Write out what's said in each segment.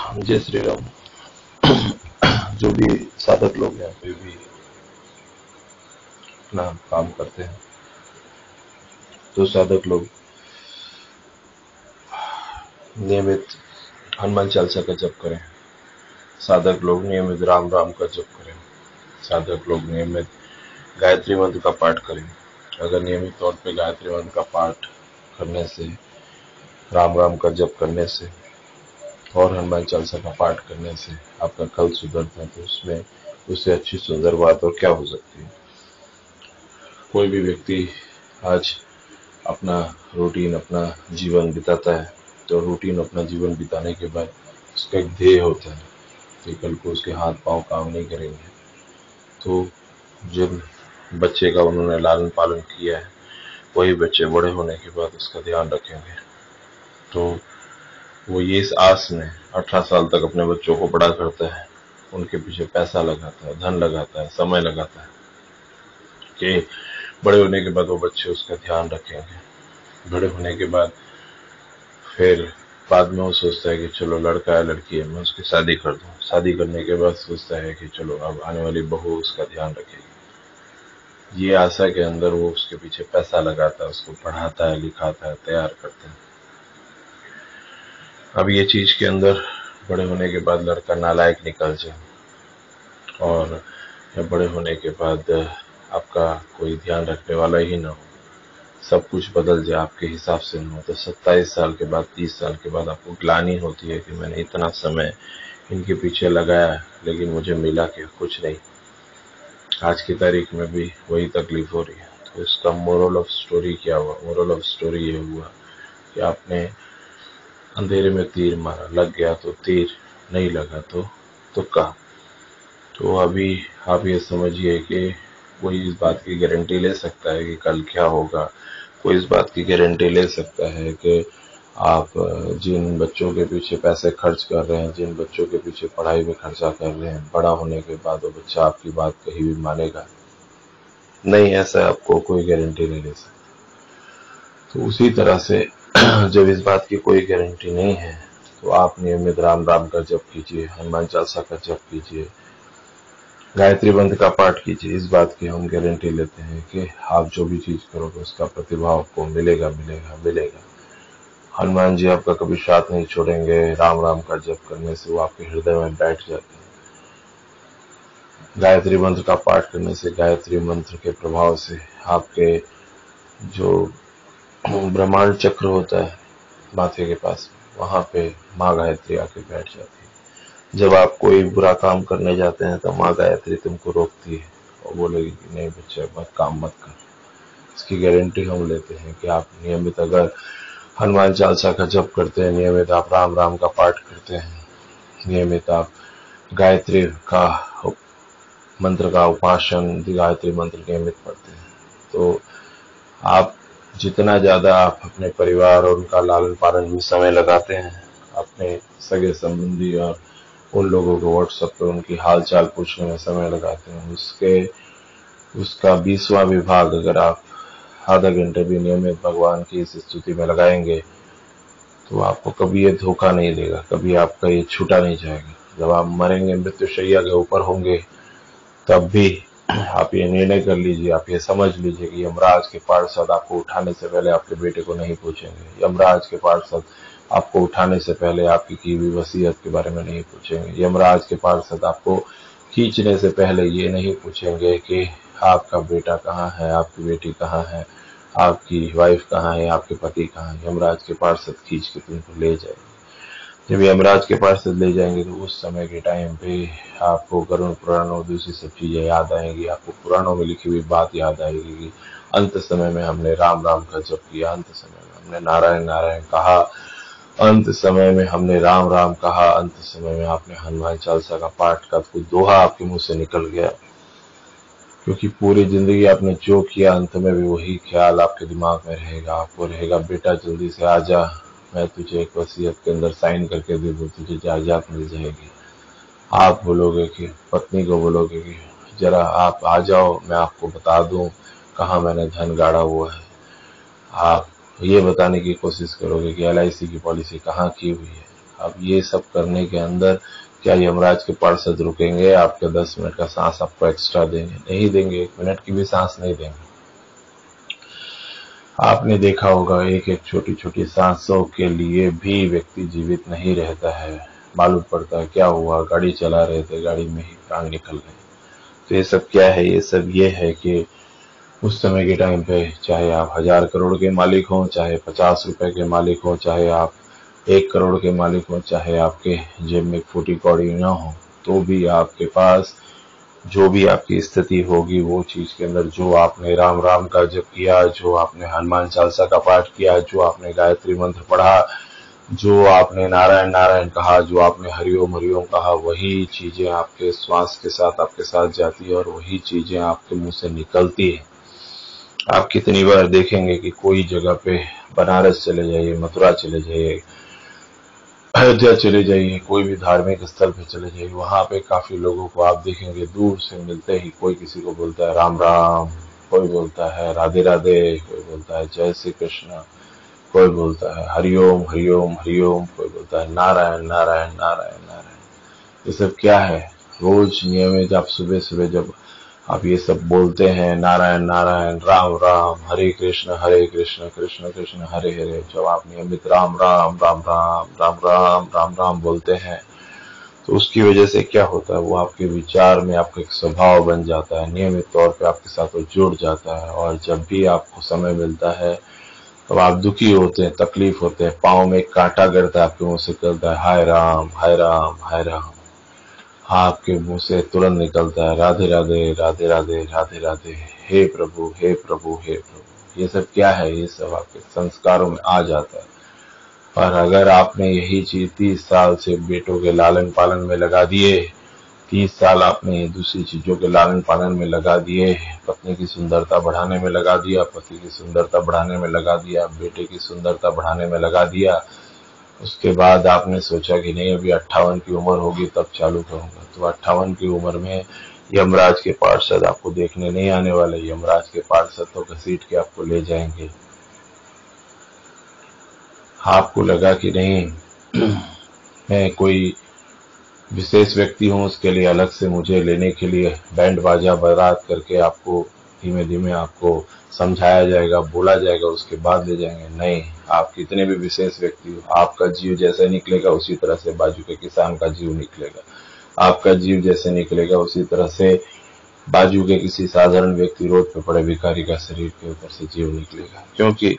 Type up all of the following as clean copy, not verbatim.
जय श्री राम। जो भी साधक लोग हैं, कोई भी अपना काम करते हैं, तो साधक लोग नियमित हनुमान चालीसा का जप करें। साधक लोग नियमित राम राम का जप करें। साधक लोग नियमित गायत्री मंत्र का पाठ करें। अगर नियमित तौर पे गायत्री मंत्र का पाठ करने से, राम राम का जप करने से और हनुमान चालीसा का पाठ करने से आपका कल सुधरता है, तो उसमें उससे अच्छी सुंदर बात और क्या हो सकती है। कोई भी व्यक्ति आज अपना रूटीन, अपना जीवन बिताता है, तो रूटीन अपना जीवन बिताने के बाद उसका एक ध्येय होता है कि कल को उसके हाथ पांव काम नहीं करेंगे। तो जिन बच्चे का उन्होंने लालन पालन किया है, वही बच्चे बड़े होने के बाद उसका ध्यान रखेंगे। तो वो ये इस आस में 18 साल तक अपने बच्चों को बड़ा करता है, उनके पीछे पैसा लगाता है, धन लगाता है, समय लगाता है कि बड़े होने के बाद वो बच्चे उसका ध्यान रखेंगे। बड़े होने के बाद फिर बाद में वो सोचता है कि चलो लड़का है लड़की है, मैं उसकी शादी कर दूं। शादी करने के बाद सोचता है कि चलो अब आने वाली बहू उसका ध्यान रखेगी। ये आशा के अंदर वो उसके पीछे पैसा लगाता है, उसको पढ़ाता है, लिखाता है, तैयार करता है। अब ये चीज के अंदर बड़े होने के बाद लड़का नालायक निकल जाए और बड़े होने के बाद आपका कोई ध्यान रखने वाला ही ना हो, सब कुछ बदल जाए, आपके हिसाब से ना हो, तो 27 साल के बाद, 30 साल के बाद आपको ग्लानि होती है कि मैंने इतना समय इनके पीछे लगाया लेकिन मुझे मिला क्या? कुछ नहीं। आज की तारीख में भी वही तकलीफ हो रही है। तो इसका मोरल ऑफ स्टोरी क्या हुआ? मोरल ऑफ स्टोरी ये हुआ कि आपने अंधेरे में तीर मारा, लग गया तो तीर, नहीं लगा तो तुक्का। तो अभी आप ये समझिए कि कोई इस बात की गारंटी ले सकता है कि कल क्या होगा? कोई इस बात की गारंटी ले सकता है कि आप जिन बच्चों के पीछे पैसे खर्च कर रहे हैं, जिन बच्चों के पीछे पढ़ाई में खर्चा कर रहे हैं, बड़ा होने के बाद वो बच्चा आपकी बात कहीं भी मानेगा नहीं? ऐसा आपको कोई गारंटी नहीं ले सकता। तो उसी तरह से जब इस बात की कोई गारंटी नहीं है, तो आप नियमित राम राम का जप कीजिए, हनुमान चालीसा का जप कीजिए, गायत्री मंत्र का पाठ कीजिए। इस बात की हम गारंटी लेते हैं कि आप जो भी चीज करोगे उसका प्रतिभाव आपको मिलेगा मिलेगा मिलेगा। हनुमान जी आपका कभी साथ नहीं छोड़ेंगे। राम राम का जप करने से वो आपके हृदय में बैठ जाते हैं। गायत्री मंत्र का पाठ करने से, गायत्री मंत्र के प्रभाव से आपके जो ब्रह्मांड चक्र होता है माथे के पास, वहां पे माँ गायत्री आके बैठ जाती है। जब आप कोई बुरा काम करने जाते हैं तो माँ गायत्री तुमको रोकती है और बोलेगी कि नहीं बच्चे, मत काम मत कर। इसकी गारंटी हम लेते हैं कि आप नियमित अगर हनुमान चालीसा का जप करते हैं, नियमित आप राम राम का पाठ करते हैं, नियमित आप गायत्री का मंत्र का उपासन, गायत्री मंत्र नियमित पढ़ते हैं, तो आप जितना ज्यादा आप अपने परिवार और उनका लालन पालन में समय लगाते हैं, अपने सगे संबंधी और उन लोगों को व्हाट्सएप पे उनकी हाल चाल पूछने में समय लगाते हैं, उसका 20वां विभाग अगर आप आधा घंटे भी नियमित भगवान की इस स्तुति में लगाएंगे, तो आपको कभी ये धोखा नहीं देगा, कभी आपका ये छूटा नहीं जाएगा। जब आप मरेंगे, मृत्युशैया के ऊपर होंगे, तब भी आप ये निर्णय कर लीजिए, आप ये समझ लीजिए कि यमराज के पार्षद आपको उठाने से पहले आपके बेटे को नहीं पूछेंगे। यमराज के पार्षद आपको उठाने से पहले आपकी की हुई वसीयत के बारे में नहीं पूछेंगे। यमराज के पार्षद आपको खींचने से पहले ये नहीं पूछेंगे कि आपका बेटा कहाँ है, आपकी बेटी कहाँ है, आपकी वाइफ कहाँ है, आपके पति कहाँ है। यमराज के पार्षद खींच के तुमको ले जाएंगे। जब यमराज के पार्षद ले जाएंगे तो उस समय के टाइम पे आपको गरुड़ पुराण और दूसरी सब चीजें याद आएंगी। आपको पुराणों में लिखी हुई बात याद आएगी कि अंत समय में हमने राम राम का जप किया, अंत समय में हमने नारायण नारायण कहा, अंत समय में हमने राम राम कहा, अंत समय में आपने हनुमान चालीसा का पाठ का कोई दोहा आपके मुंह से निकल गया। क्योंकि पूरी जिंदगी आपने जो किया, अंत में भी वही ख्याल आपके दिमाग में रहेगा। आपको रहेगा बेटा जल्दी से आ जा, मैं तुझे एक वसीयत के अंदर साइन करके दे दूं, तुझे जायदाद मिल जाएगी। आप बोलोगे कि पत्नी को बोलोगे कि जरा आप आ जाओ, मैं आपको बता दूं कहाँ मैंने धन गाड़ा हुआ है। आप ये बताने की कोशिश करोगे कि LIC की पॉलिसी कहाँ की हुई है। अब ये सब करने के अंदर क्या यमराज के पार्षद रुकेंगे? आपके 10 मिनट का सांस आपको एक्स्ट्रा देंगे? नहीं देंगे, 1 मिनट की भी सांस नहीं देंगे। आपने देखा होगा एक एक छोटी छोटी सांसों के लिए भी व्यक्ति जीवित नहीं रहता है। मालूम पड़ता है क्या हुआ, गाड़ी चला रहे थे, गाड़ी में ही प्राण निकल गए। तो ये सब क्या है? ये सब ये है कि उस समय के टाइम पे चाहे आप 1000 करोड़ के मालिक हों, चाहे 50 रुपए के मालिक हों, चाहे आप 1 करोड़ के मालिक हों, चाहे आपके जेब में फूटी कौड़ी ना हो, तो भी आपके पास जो भी आपकी स्थिति होगी वो चीज के अंदर जो आपने राम राम का जप किया, जो आपने हनुमान चालीसा का पाठ किया, जो आपने गायत्री मंत्र पढ़ा, जो आपने नारायण नारायण कहा, जो आपने हरिओम हरिओम कहा, वही चीजें आपके श्वास के साथ आपके साथ जाती है और वही चीजें आपके मुंह से निकलती है। आप कितनी बार देखेंगे कि कोई जगह पे बनारस चले जाइए, मथुरा चले जाइए, अयोध्या चले जाइए, कोई भी धार्मिक स्थल पे चले जाइए, वहां पे काफी लोगों को आप देखेंगे दूर से मिलते ही कोई किसी को बोलता है राम राम, कोई बोलता है राधे राधे, कोई बोलता है जय श्री कृष्ण, कोई बोलता है हरिओम हरिओम हरिओम, कोई बोलता है नारायण नारायण नारायण नारायण। ये सब क्या है? रोज नियमित आप सुबह सुबह जब आप ये सब बोलते हैं नारायण नारायण राम राम हरे कृष्ण कृष्ण कृष्ण हरे हरे, जब आप नियमित राम राम राम राम राम राम राम राम बोलते हैं तो उसकी वजह से क्या होता है? वो आपके विचार में आपका एक स्वभाव बन जाता है, नियमित तौर पे आपके साथ वो जुड़ जाता है। और जब भी आपको समय मिलता है तो आप दुखी होते हैं, तकलीफ होते हैं, पाँव में एक कांटा गिरता है, आपके मुंह से निकलता है हाय राम हाय राम हाय राम। हाँ, आपके मुंह से तुरंत निकलता है राधे राधे राधे राधे राधे राधे, हे प्रभु हे प्रभु हे प्रभु। ये सब क्या है? ये सब आपके संस्कारों में आ जाता है। और अगर आपने यही चीज 30 साल से बेटों के लालन पालन में लगा दिए, 30 साल आपने दूसरी चीजों के लालन पालन में लगा दिए, पत्नी की सुंदरता बढ़ाने में लगा दिया, पति की सुंदरता बढ़ाने में लगा दिया, बेटे की सुंदरता बढ़ाने में लगा दिया, उसके बाद आपने सोचा कि नहीं अभी 58 की उम्र होगी तब चालू करूंगा, तो 58 की उम्र में यमराज के पार्षद आपको देखने नहीं आने वाले। यमराज के पार्षद तो घसीट के आपको ले जाएंगे। आपको लगा कि नहीं मैं कोई विशेष व्यक्ति हूं, उसके लिए अलग से मुझे लेने के लिए बैंड बाजा बारात करके आपको धीमे धीमे आपको समझाया जाएगा, बोला जाएगा, उसके बाद ले जाएंगे। नहीं, आप कितने भी विशेष व्यक्ति हो, आपका जीव जैसे निकलेगा उसी तरह से बाजू के किसान का जीव निकलेगा। आपका जीव जैसे निकलेगा उसी तरह से बाजू के किसी साधारण व्यक्ति, रोड पे पड़े भिखारी का शरीर के ऊपर से जीव निकलेगा। क्योंकि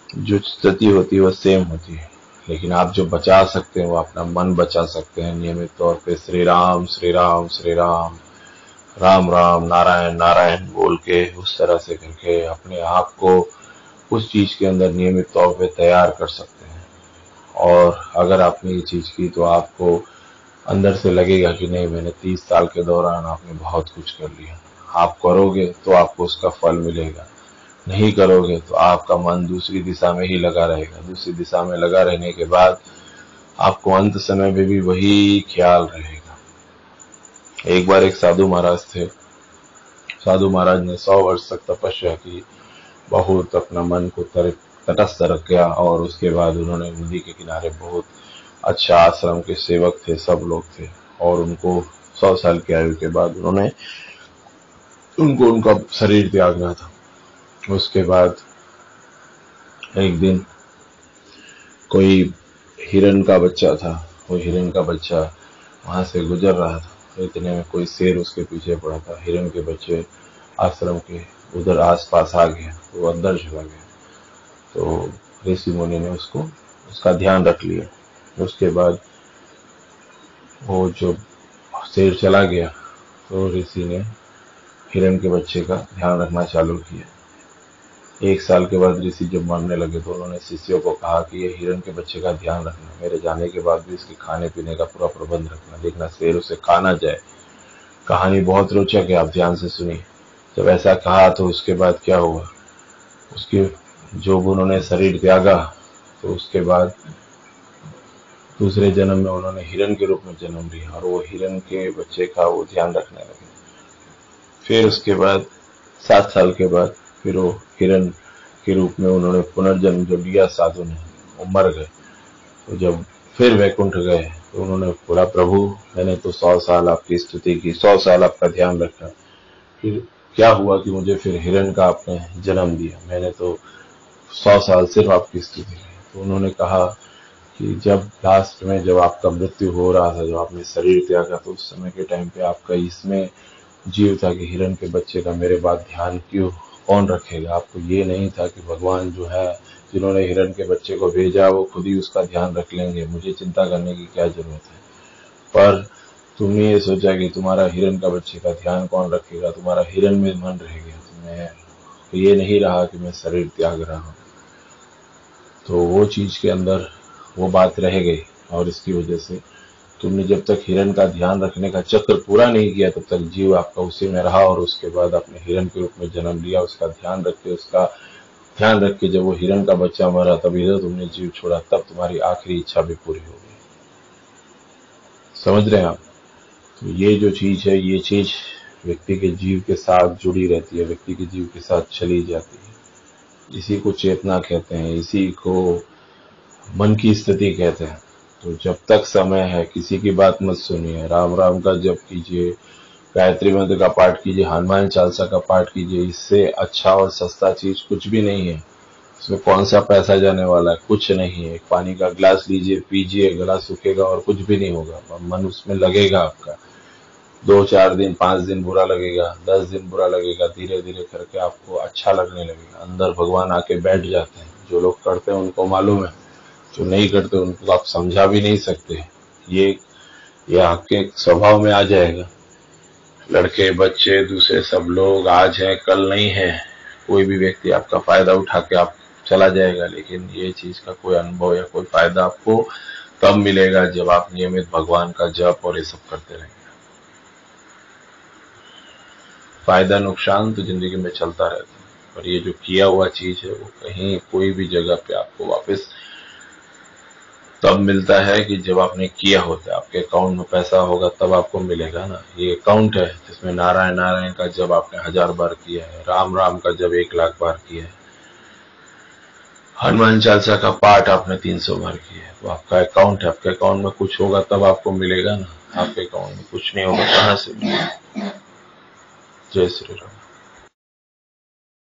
जो स्थिति होती है वो सेम होती है। लेकिन आप जो बचा सकते हैं वो अपना मन बचा सकते हैं। नियमित तौर पे श्री राम श्री राम श्री राम, राम राम नारायण नारायण बोल के उस तरह से करके अपने आप को उस चीज के अंदर नियमित तौर पे तैयार कर सकते हैं। और अगर आपने ये चीज की तो आपको अंदर से लगेगा कि नहीं मैंने 30 साल के दौरान आपने बहुत कुछ कर लिया। आप करोगे तो आपको उसका फल मिलेगा, नहीं करोगे तो आपका मन दूसरी दिशा में ही लगा रहेगा। दूसरी दिशा में लगा रहने के बाद आपको अंत समय में भी वही ख्याल रहेगा। एक बार एक साधु महाराज थे। साधु महाराज ने 100 वर्ष तक तपस्या की, बहुत अपना मन को तटस्थ रखा और उसके बाद उन्होंने नदी के किनारे बहुत अच्छा आश्रम के सेवक थे, सब लोग थे, और उनको 100 साल की आयु के बाद उनको उनका शरीर त्यागना था। उसके बाद एक दिन कोई हिरन का बच्चा था, वो हिरन का बच्चा वहां से गुजर रहा था, तो इतने में कोई शेर उसके पीछे पड़ा था। हिरन के बच्चे आश्रम के उधर आसपास आ गया, वो अंदर चला गया। तो ऋषि मुनि ने उसका ध्यान रख लिया। उसके बाद वो जो शेर चला गया तो ऋषि ने हिरन के बच्चे का ध्यान रखना चालू किया। 1 साल के बाद ऋषि जब मरने लगे तो उन्होंने शिष्यों को कहा कि ये हिरन के बच्चे का ध्यान रखना, मेरे जाने के बाद भी इसके खाने पीने का पूरा प्रबंध रखना, देखना शेर उसे खा ना जाए। कहानी बहुत रोचक है, आप ध्यान से सुनिए। जब ऐसा कहा तो उसके बाद क्या हुआ, उसके जो उन्होंने शरीर त्यागा तो उसके बाद दूसरे जन्म में उन्होंने हिरन के रूप में जन्म लिया और वो हिरन के बच्चे का वो ध्यान रखने लगे। फिर उसके बाद 7 साल के बाद फिर वो हिरन के रूप में उन्होंने पुनर्जन्म जो लिया साधु ने, वो मर गए। तो जब फिर वैकुंठ गए तो उन्होंने बोला, प्रभु मैंने तो 100 साल आपकी स्तुति की, 100 साल आपका ध्यान रखा, फिर क्या हुआ कि मुझे फिर हिरण का आपने जन्म दिया? मैंने तो 100 साल सिर्फ आपकी स्तुति की। तो उन्होंने कहा कि जब लास्ट में जब आपका मृत्यु हो रहा था, जब आपने शरीर त्यागा, तो उस समय के टाइम पे आपका इसमें जीव था कि हिरण के बच्चे का मेरे बाद ध्यान क्यों कौन रखेगा? आपको ये नहीं था कि भगवान जो है, जिन्होंने हिरण के बच्चे को भेजा, वो खुद ही उसका ध्यान रख लेंगे, मुझे चिंता करने की क्या जरूरत है? पर तुमने ये सोचा कि तुम्हारा हिरण का बच्चे का ध्यान कौन रखेगा, तुम्हारा हिरण में मन रह गया, तुम्हें ये नहीं रहा कि मैं शरीर त्याग रहा हूं। तो वो चीज के अंदर वो बात रह गई, और इसकी वजह से तुमने जब तक हिरण का ध्यान रखने का चक्र पूरा नहीं किया, तब तक जीव आपका उसी में रहा, और उसके बाद आपने हिरण के रूप में जन्म लिया, उसका ध्यान रख के जब वो हिरण का बच्चा मरा, तब इधर तुमने जीव छोड़ा, तब तुम्हारी आखिरी इच्छा भी पूरी हो गई। समझ रहे हैं आप? तो ये जो चीज है, ये चीज व्यक्ति के जीव के साथ जुड़ी रहती है, व्यक्ति के जीव के साथ चली जाती है। इसी को चेतना कहते हैं, इसी को मन की स्थिति कहते हैं। तो जब तक समय है किसी की बात मत सुनिए, राम राम का जप कीजिए, गायत्री मंत्र का पाठ कीजिए, हनुमान चालीसा का पाठ कीजिए। इससे अच्छा और सस्ता चीज कुछ भी नहीं है। इसमें कौन सा पैसा जाने वाला है? कुछ नहीं है। एक पानी का गिलास लीजिए, पीजिए, गला सूखेगा और कुछ भी नहीं होगा। मन उसमें लगेगा आपका, 2-4 दिन 5 दिन बुरा लगेगा, 10 दिन बुरा लगेगा, धीरे धीरे करके आपको अच्छा लगने लगेगा। अंदर भगवान आके बैठ जाते हैं। जो लोग करते हैं उनको मालूम है, जो नहीं करते उनको आप समझा भी नहीं सकते। ये आपके स्वभाव में आ जाएगा। लड़के बच्चे दूसरे सब लोग आज है कल नहीं है, कोई भी व्यक्ति आपका फायदा उठा के आप चला जाएगा, लेकिन ये चीज का कोई अनुभव या कोई फायदा आपको तब मिलेगा जब आप नियमित भगवान का जप और ये सब करते रहेंगे। फायदा नुकसान तो जिंदगी में चलता रहता है, पर ये जो किया हुआ चीज है वो कहीं कोई भी जगह पे आपको वापस तब मिलता है कि जब आपने किया होता है। आपके अकाउंट में पैसा होगा तब आपको मिलेगा ना। ये अकाउंट है जिसमें नारायण नारायण का जब आपने 1000 बार किया है, राम राम का जब 1 लाख बार किया है, हनुमान चालीसा का पाठ आपने 300 बार किया है, तो आपका अकाउंट है। आपके अकाउंट में कुछ होगा तब आपको मिलेगा ना। आपके अकाउंट में कुछ नहीं होगा, कहां से मिलेगा? जय श्री राम।